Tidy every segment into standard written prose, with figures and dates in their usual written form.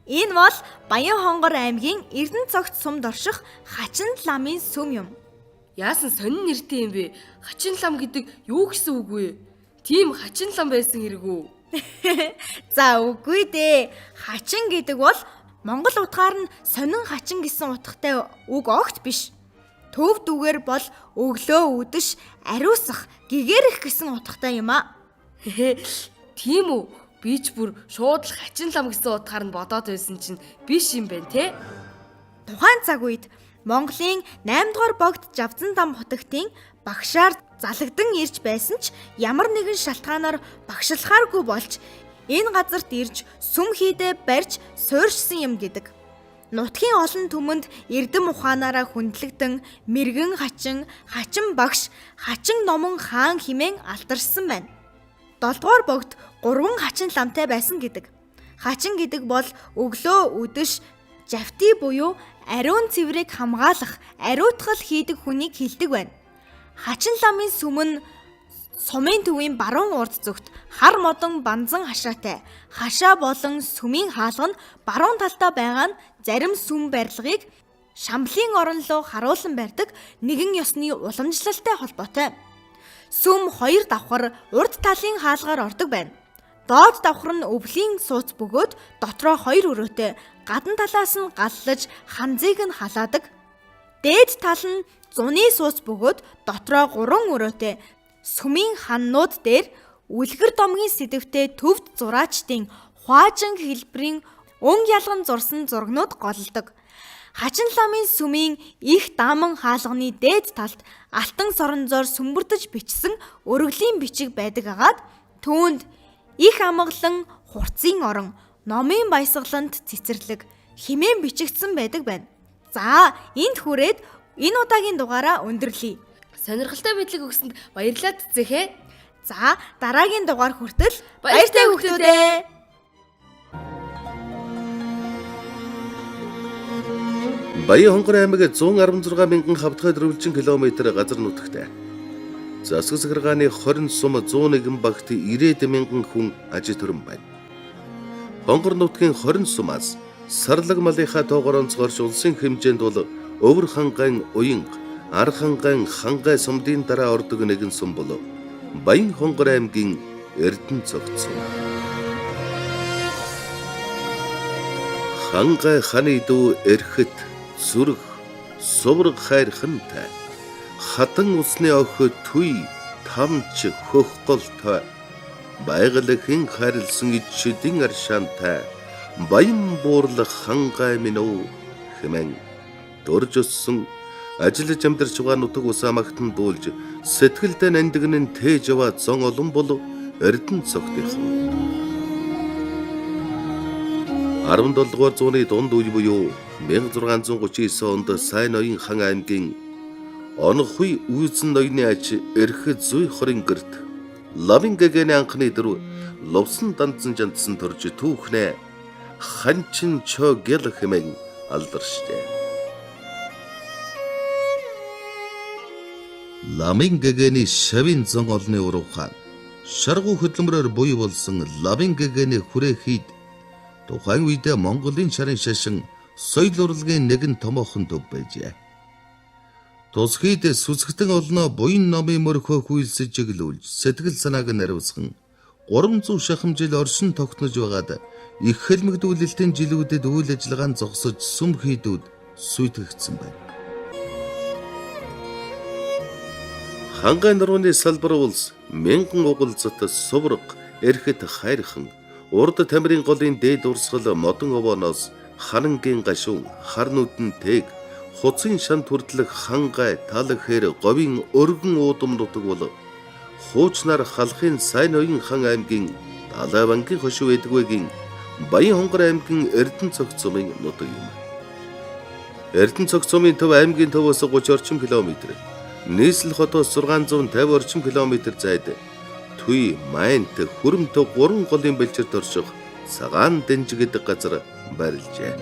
Энэ бол Баянхонгор аймгийн Эрдэнэцогт сумд орших Хачин ламын сүм юм. Яасан сонин нэртэй юм бэ? Хачин лам гэдэг юу гэсэн үг вэ? Тийм хачин лам байсан хэрэг үү? За үгүй дээ. Хачин гэдэг бол Монгол утгаар нь сонин хачин гэсэн утгатай үг огт биш. Төв дүгээр бол өглөө үдэш, ариусах, гэгэрэх гэсэн утгатай юм а. Тийм үү? Би ч бүр шууд л хачин лам гэсэн утгаар нь бодоод байсан чинь биш юм байна те. Тухайн цаг үед Монголын 8 дугаар богд Жавзан дам хотогтын багшаар залгдан ирж байсан ч ямар нэгэн шалтгаанаар багшлахааргүй болж энэ газарт ирж сүм хийдэ барьж суурьшсан юм гэдэг. Нутгийн олон түмэнд эрдэм ухаанаараа хүндлэгдэн мэргэн хачин, хачин багш, хачин номон хаан хэмээн алдаршсан байна. 7 дугаар богд 3 хачин ламтай байсан гэдэг. Хачин гэдэг бол өглөө үдэш, жавти буюу ариун цэврийг хамгаалах, ариутгал хийдэг хүнийг хэлдэг байна. Хачин ламын сүм нь сумын төвийн баруун урд зүгт хар модон банзан хашаатай. Хашаа болон сүмийн хаалга нь баруун талдаа байгаа нь зарим сүм барилгыг Шамблын орон руу харуулсан барьдаг нэгэн ёсны уламжлалтай холбоотой. Сүм 2 давхар урд талын хаалгаар ордог байна. Доод давхар нь өвлийн сууц бөгөөд дотроо 2 өрөөтэй, гадна талаас нь галлаж ханзыг нь халаадаг. Дээд тал нь зуны сууц бөгөөд дотроо 3 өрөөтэй. Сүмийн ханнууд дээр үлгэр домгийн сэдэвтэй төвд зураачдын хуаажин хэлбэрийн өн ялган зурсан зурагнууд голлдог. Хачин ламын сүмийн их даман хаалганы дээд талд алтан соронзоор сүмбэрдэж бичсэн өргөлийн бичиг байдаг агаад түүнд их амгалан хурцын орон, номын баясгалант цэцэрлэг хэмээн бичигдсэн байдаг байна. За, энд хүрээд энэ удаагийн дугаараа өндөрлөе. Сонирхолтой мэдлэг өгсөнд баярлалаа цэцэхэ. За, дараагийн дугаар хүртэл баяртай хүүхдүүдээ. Баянхонгор аймаг 116 мянган хавтгай дөрвөлжин километр газар нутагтай. Засаг захиргааны 20 сум 101 багт 90 мянган хүн аж төрөн байна. Хонгор нутгийн 20 сумаас сарлаг малынхаа тоогоор онцгорч улсын хэмжээнд бол Өвөр хангайн уянга, Ар хангайн хангай сумдын дараа ордог нэгэн сум болов. Баянхонгор аймгийн Эрдэнэцогт сум. Хангай ханы дүү эрхэт зүрх сувраг хайрхантай. Хатан усны охид түй тамч хөх голтой. Байгалийн харилсан ичдийн аршаантай. Баян буурлах хангай минь оо хэмээн дурж өссөн ажиллаж амьдарч байгаа нутаг усаа магтан дуулж сэтгэлдээ нандинын тээж яваа зон олон бол Эрдэнэцогтийнхан. 17 дугаар зууны дунд үе буюу 1639 онд Сайн ноён хан аймгийн Онхуй үйзэн ноёны аж эрхэд зүй хорин гэрт Лавингэгийн анхны дөрв ловсон данцсан жандсан төрж түүхнээ ханчин чо гэл хэмээн алдаршжээ. Лавингэгийн шавин зон олны уруухан шаргу хөдөлмөрөөр буй болсон Лавингэгийн хүрээ хийд тухайн үедээ Монголын шарын шашин соёл урлагийн нэгэн томоохон төв байжээ. Тус хийд сүсгтэн олноо буян номын мөрхөө хүйлсэж чиглүүлж сэтгэл санааг нариусган 300 шахам жил оршин тогтнож байгаад их хэлмэгдүүлэлтийн жилүүдэд үйл ажиллагаанд зогсож сүм хийдүүд сүйтгэгдсэн байна. Хангай нурууны салбар улс мянган угалзат сувраг эрхэт хайрхан урд тамирын голын дээд урсгал модон овооноос ханангийн гашуун хар нүдэн тэг хуцын шант хүртлэх хангай талхээр говийн өргөн уудам нутаг бол хуучнаар халахын Сайн ноён хан аймгийн Далай банкын хошуу эдгэгийн Баянхонгор аймгийн Эрдэнэцогт сумын нутаг юм. Эрдэнэцогт сумын төв аймгийн төвөөс 30 орчим километр, нийслэл хотоос 650 орчим километр зайд Түй, Майнт, Хүрэмт 3 голын бэлчирт орших Цагаан Дэнж гэдэг газар байрлажээ.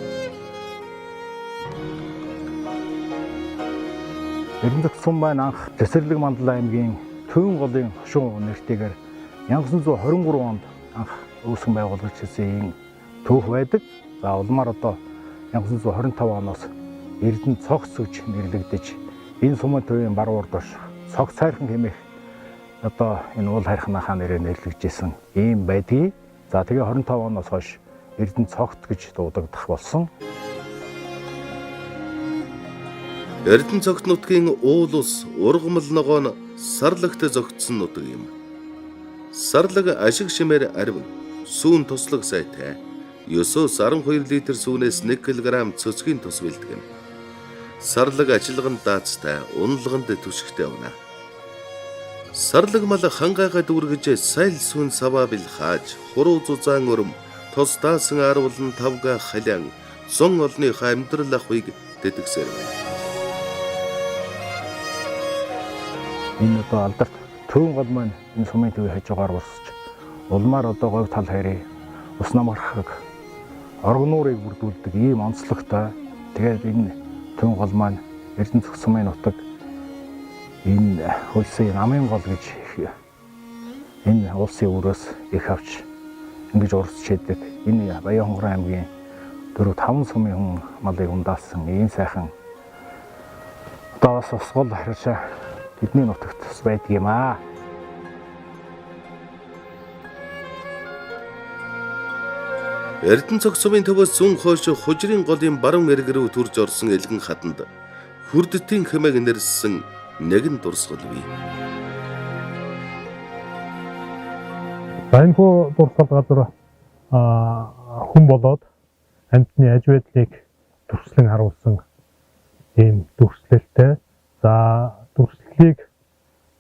Эрдэнэцогт сум маань анх Цэцэрлэг Мандлай аймгийн Төвөн голын хошуу нэртэйгээр 1923 онд анх үүсгэн байгуулагдсан төв байдаг. За улмаар одоо 1925 оноос Эрдэнэ цогц гэж нэрлэгдэж энэ сумын төвийн бар урд дош цогц хайрхан хэмээх одоо энэ уул хайрханахаа нэрээр нэрлэгдсэн ийм байдгийг. За тэгээ 25 оноос хойш Эрдэнэ цогт гэж дуудагдах болсон. Эрдэнэ цогт нутгийн уул ус ургамал ногоон сарлагт зогтсон нутаг юм. Сарлаг ашиг шимээр арвин, сүүн туслаг сайтай. 9-12 литр сүүнээс 1 кг цөцгийн тус бэлтгэн. Сарлаг ажилган даацтай, унлаганд түшигтэй унаа. Сарлаг мал хангайгаа дүүргэж сайл сүүн саваа бил хааж, хуруу зузаан өрөм, тос даасан аруулан тавга халян, зон олныхаа амьдрал ахыг тэтгсээр байна. Энэ одоо алдарт төвөн гол маань энэ сумын төвийн хажуугаар урсч улмаар одоо говь тал хайрыг ус намархаг оргонуурыг бүрдүүлдэг ийм онцлогтой. Тэгээд энэ төвөн гол маань Эрдэнэ цогц сумын нутаг энэ улсын намын гол гэж энэ улсын өрөөс их авч ингэж урсч яадаг. Энэ Баян-Хонгорон аймгийн 4-5 сумын хүн малыг ундаасан ийм сайхан одоо бас гол харьцаа бидний нутагт бас байдаг юм аа. Эрдэнэ цогц сумын төвөөс зүүн хойш хужирын голын баруун эрг рүү төрж орсон элгэн хатанд хүрдтийн хэмээг нэрссэн нэгэн дурсгал бий. Энэхүү дурсгал газар хүн болоод амьтны аж байдлыг төрслөн харуулсан ийм дүрслэлтэй. За дүрслэлийг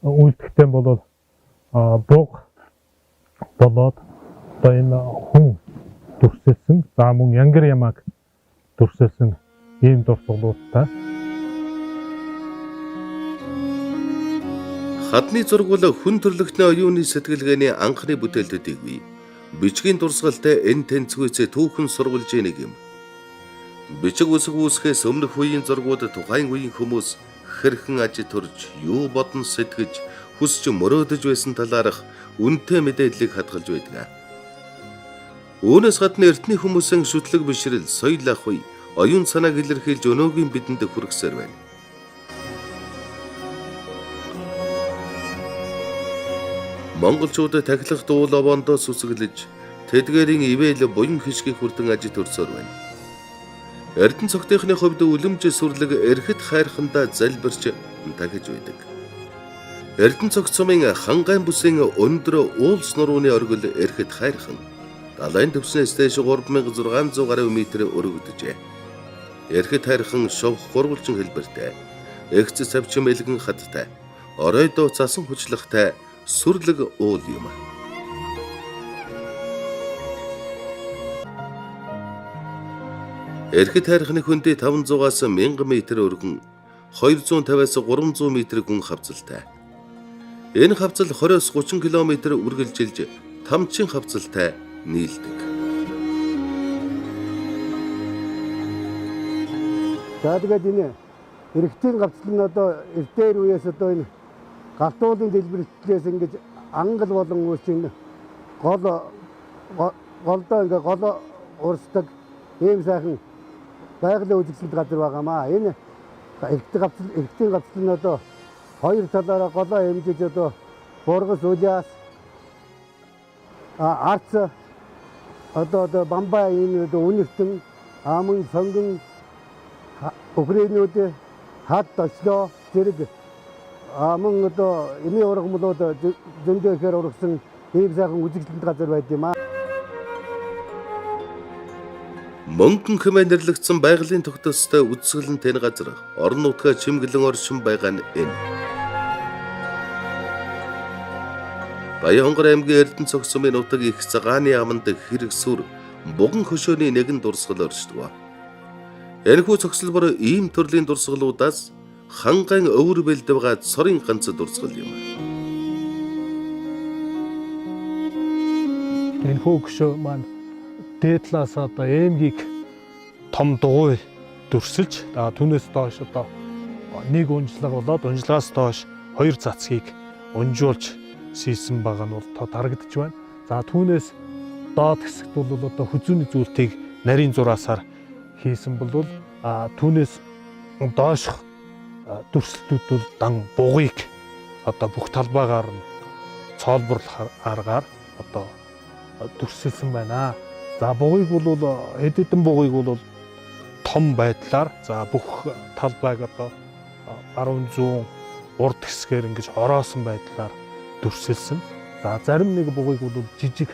үйлдэхтэй бол буг болоод одоо энэ хүн дүрсэлсэн. За мөн янгар ямааг дүрсэлсэн ийм дурсгалуудтай. Хадны зургуул хүн төрлөختний оюуны сэтгэлгээний анхны бүтээлтүүдийг бий. Бичгийн дурсгалтай энэ тэнцвүүцээ түүхэн сургуулж нэг юм. Бичиг үсэг үүсгэхээс өмнөх үеийн зургууд тухайн үеийн хүмүүс хэрхэн аж төрж, юу бодон сэтгэж, хүсч мөрөөдөж байсан талаарх үнэтэй мэдээллийг хадгалж байдаг. Үүнээс гадна эртний хүмүүсийн шүтлэг бишрэл, соёл ах уй, оюун санааг илэрхийлж өнөөгийн бидэнд хүргэсээр байна. Монголчууд тахилах дуул овоондоо сүсгэлж, тэдгээрийн ивэл буян хишгийг хүртэн аж төрсөөр байна. Эрдэнэ цогтынхны хувьд үлэмж сүрлэг эрхэт хайрхандаа залбирч тахиж байдаг. Эрдэнэ цогт сумын хангайн бүсийн өндөр уулс нурууны оргил эрхэт хайрхан. Далайн төвснээс дэш 3600 гаруй метр өргөдөжээ. Эрхэт хайрхан шов гурвалжин хэлбэртэй, эгц савчим элгэн хаттай, орой доо цасан хүчлагтай сүрлэг уул юм. Эрхэт хайрхны хөндөө 500-аас 1000 м өргөн 250-аас 300 м гүн хавцалтай. Энэ хавцал 20-с 30 км үргэлжилж тамчин хавцалтай нийлдэг. За тэгээд энэ эрэгтийн хавцал нь одоо эртээр үеэс одоо энэ галтуулын дэлбэрлэлээс ингэж ангал болон үүс энэ голдоо ингээ гол урсдаг ийм сайхан байгалийн үзэгсэлт газар байгаамаа. Энэ эрэгтийн хавцал нь одоо хоёр талаараа голоо хэмжиж одоо бургас улаас арц одоо бамбай энэ үнэртэн аман сонгон Украинууд хад тослоо зэрэг мөн одоо эми ургамлууд зөндөөхээр ургасан ийм сайхан үзэгдэлт газар байд юм аа. Мөнгөн хэмээн нэрлэгдсэн байгалийн тогтолцоотой үзэсгэлэн тэн газар орон нутгаа чимгэлэн оршин байгаа нь энэ. Баян-Хонгорон аймгийн Эрдэнэ цогц сумын нутаг их цагааны аманд хэрэгсүр буган хөшөөний нэгэн дурсгал оршдог. Энэхүү цогцлбор ийм төрлийн дурсгалуудаас хангайн өвөр бэлд байгаа цорын ганц дурсгал юм. Энэхүү хөшөө маань дээд талаас одоо эмгийг том дугуй дүрсэлж түүнээс доош одоо нэг унжлага болоод унжлагаас доош хоёр цацгийг унжуулж сийсэн байгаа нь бол тод харагдаж байна. За түүнээс доод хэсэгт бол одоо хүзүүний зүйлтийг нарийн зураасаар хийсэн бол түүнээс доошх дүрслэлтүүд бол дан бугыг одоо бүх талбайгаар нь цоолборлох аргаар одоо дүрсэлсэн байна. За бугыг бол хэд хэдэн бугыг бол том байдлаар за бүх талбайг одоо баруун зүүн урд хэсгээр ингэж ороосон байдлаар дүрсэлсэн. За зарим нэг бугыг бол жижиг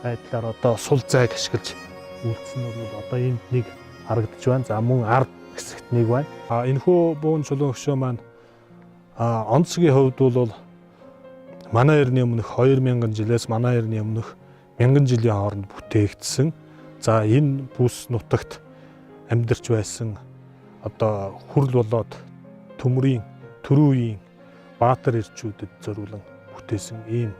байдлаар одоо сул зайг ашиглаж үйлдсэн нь бол одоо энд нэг харагдаж байна. За мөн ард хэсэгт нэг байна. Энэхүү буун чулуун хөшөө маань онцгийн хувьд бол манай эртний өмнөх 2000 жилээс манай эртний өмнөх 1000 жилийн хооронд бүтээгдсэн. За энэ бүс нутагт амьдарч байсан одоо хүрл болоод төмрийн төрийн баатар ирчүүдэд зориулан бүтээсэн ийм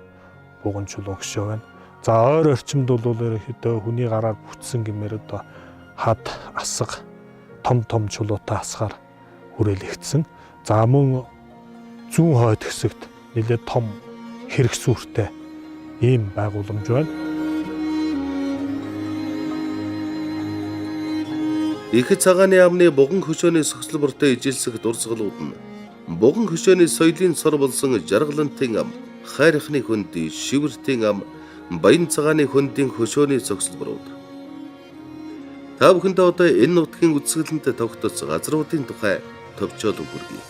буган чулуун хөшөө байна. За ойр орчимд бол ерөнхийдөө хүний гараар бүтсэн гэмээр одоо хад асга том чулуутай асгаар хүрээлэгдсэн. За мөн зүүн хойд хэсэгт нэлээд том хэрэгсүүртэй ийм байгууламж байна. Их цагааны амны буган хөшөөний согсол бүртээ ижилсэх дурсгалууд нь буган хөшөөний соёлын сор болсон жаргалантын ам, хайрхны хөндий, шивэртийн ам, баян цагааны хөндийн хөшөөний согсол бүрүүд. Та бүхэндээ одоо энэ нутгийн үсгэлэнтэй тогтоц газруудын тухай товчоол өгөргий.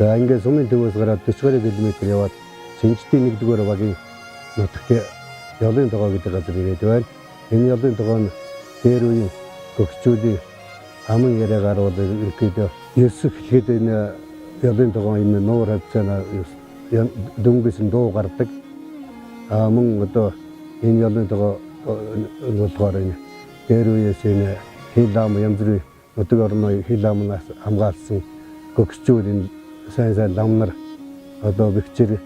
За ингээд сумын төвөөс гараад 40 км яваад Шинжтийн 1-р багийн нутагт Ялын тогоо гэдэг газар ирээд байна. Энэ ялын тогоо нь дээр үеийн гөгчүүдийн аман яриагаар бол ерөөдөө Есүс хэлгээд энэ ялын тогоо энэ нуур хавцаана дүнгээс дуу гардаг. Мөн одоо энэ ялын тогоо болохоор энэ дээр үеэс энэ хил ам янз бүрийн нутаг орны хил амнаас хамгаалсан гөгчүүд энэ сайн ламнар одоо бэхжир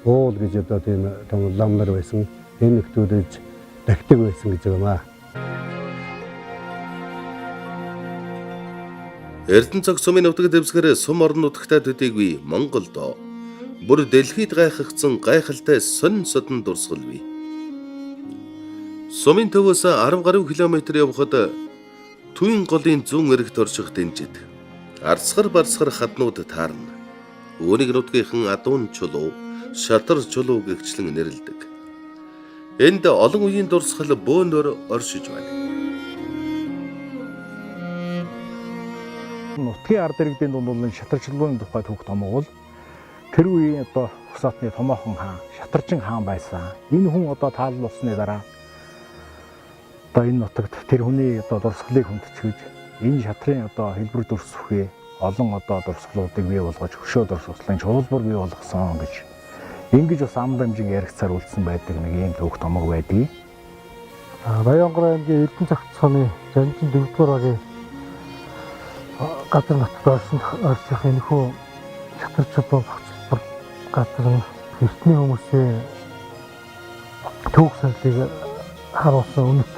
уул гэж одоо тийм том ламнар байсан. Энэ нөхдүүдж тагтаг байсан гэж юм аа. Эрдэнэцэг сумын нутаг дэвсгэр сум орон нутагтаа төдийгүй Монголд бүр дэлхийд гайхагдсан гайхалтай сонин содон дурсгалгүй. Сумын төвөөс 10 гаруй километр явхад Түүн голын зүүн эрэгт орших дэнжид арсгар барсгар хаднууд таарна. Үүнийг нутгийнхан адуун чулуу, шатар чулуу гэгчлэн нэрлэдэг. Энд олон үеийн дурсгал бөөнөр оршиж байна. Нутгийн ард иргэдийн дунд бол шатар чулууны тухай түүх томог бол тэр үеийн одоо Хусаатны томоохон хаан, Шатарчин хаан байсан. Энэ хүн одоо тааллуулсны дараа одоо энэ нутагт тэр хүний одоо дурсгалыг хүндчгэж энэ шатрын одоо хэлбэр дүрсвхээ олон одоо дурсгалуудыг бий болгож хөшөө дурсгалын чуулбар бий болгосон гэж ингэж бас ам дамжин яригцаар үлдсэн байдаг нэг ийм түүх томог байдгийг. Баянгар аймгийн Эрдэнэ цагтцооны Жанжин 4-р багийн газар нутагт орших энэхүү шатар чулуу багцлбар газар нь эртний хүмүүсийн түүх саналыг харуулсан үнэт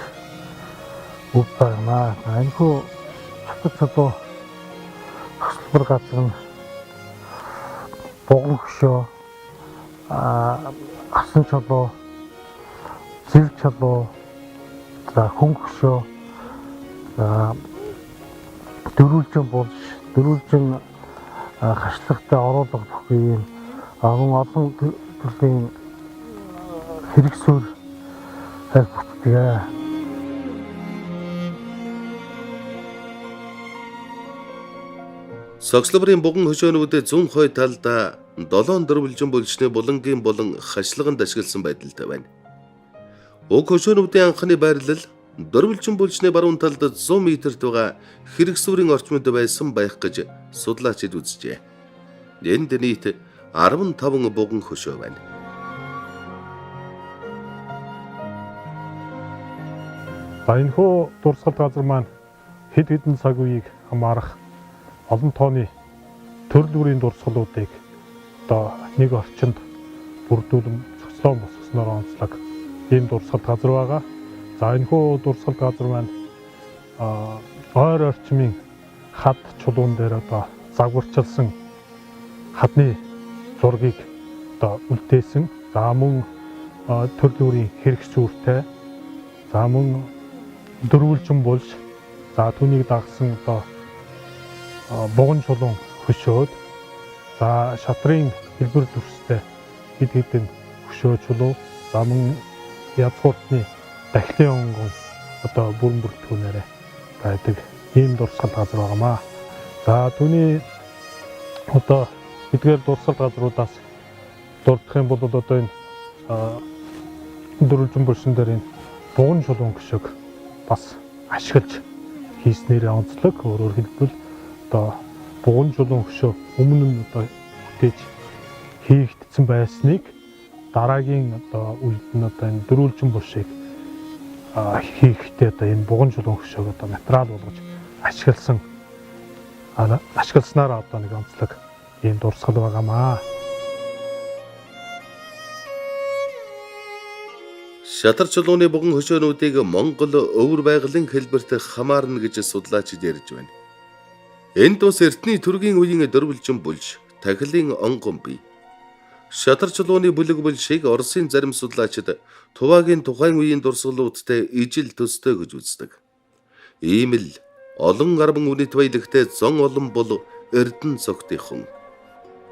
үг байна. Энэхүү шатар чулуу багцлбар газар нь буган хөшөө, асан чулуу, зэв чулуу, хүн хөшөө, дөрвөлжин болж, дөрвөлжин хашлагтай оруулах бүхий юм олон төрлийн хэрэгсүүр бүтдэг. Согслбарын буган хөшөөнүүдэд зүүн хой талда 7 дөрвөлжин булчны булангийн болон хашлаганд ашигласан байдалтай байна. Уг хөшөөнүүдийн анхны байрлал дөрвөлжин булчны баруун талд 100 метрт байгаа хэрэгсүүрийн орчмод байсан байх гэж судлаачид үзжээ. Энд нийт 15 буган хөшөө байна. Энэхүү дурсгал газар маань хэд хэдэн цаг үеийг хамаарах олон тооны төрөл бүрийн дурсгалуудыг одоо нэг орчинд бүрдүүлэн цоцлон босгосноор онцлог ийм дурсгал газар байгаа. За энэхүү дурсгал газар маань ойр орчмын хад чулуун дээр одоо загварчилсан хадны зургийг одоо үлдээсэн. За мөн төрлийн бүрийн хэрэг сүртэй. За мөн дөрвөлжин болж за түүнийг дагсан одоо буган чулуун хөшөөд за шатрын хэлбэр дүрстэй хэд хэдэн хөшөө чулуу за мөн язгууртны дахлын онгон одоо бүрэн бүрэлдэхүүнээрээ байдаг ийм дурсгал газар байгаамаа. За түүний одоо эдгээр дурсгал газруудаас дурдах юм бол одоо энэ дөрвөлжин булшин дээр энэ буган чулуун гişг бас ашиглаж хийснээр онцлог. Өөрөөр хэлбэл одоо буган чулуун хөшөө өмнө нь одоо бүтээж хийгдсэн байсныг дараагийн одоо үед нь одоо энэ дөрвөлжин булшийг хийхдээ одоо энэ буган чулуун хөшөөг одоо материал болгож ашигласнаар одоо нэг онцлог ийм дурсгал байгаамаа. Шатар чулууны буган хөшөөнүүдийг Монгол өвөр байгалийн хэлбэрт хамаарна гэж судлаачид ярьж байна. Энд бас эртний түргийн үеийн дөрвөлжин булш, тахилын онгон бий. Шатар чулууны бүлэг булшийг Оросын зарим судлаачид Туваагийн тухайн үеийн дурсгалуудтай ижил төстэй гэж үздэг. Ийм л олон арван үнэт баялагтай зон олон бол эрдэн цогтойхон.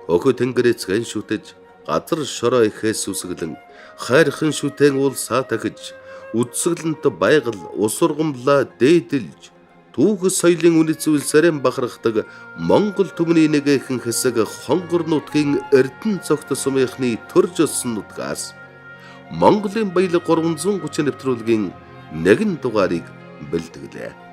Өхө тэнгэрээ цгэн шүтэж, газар шороо ихээс үсгэлэн, хайрхан шүтэн уул саа тахиж, үдсгэлэнт байгал усургамлаа дээдэлж, түүх соёлын үнэт зүйлсээрэн бахархдаг Монгол түмний нэгэн хэсэг хонгор нутгийн эрдэн цогт сумынхны төрж өссөн нутгаас Монголын баялаг 330 нэвтрүүлгийн нэгэн дугаарыг бэлтгэлээ.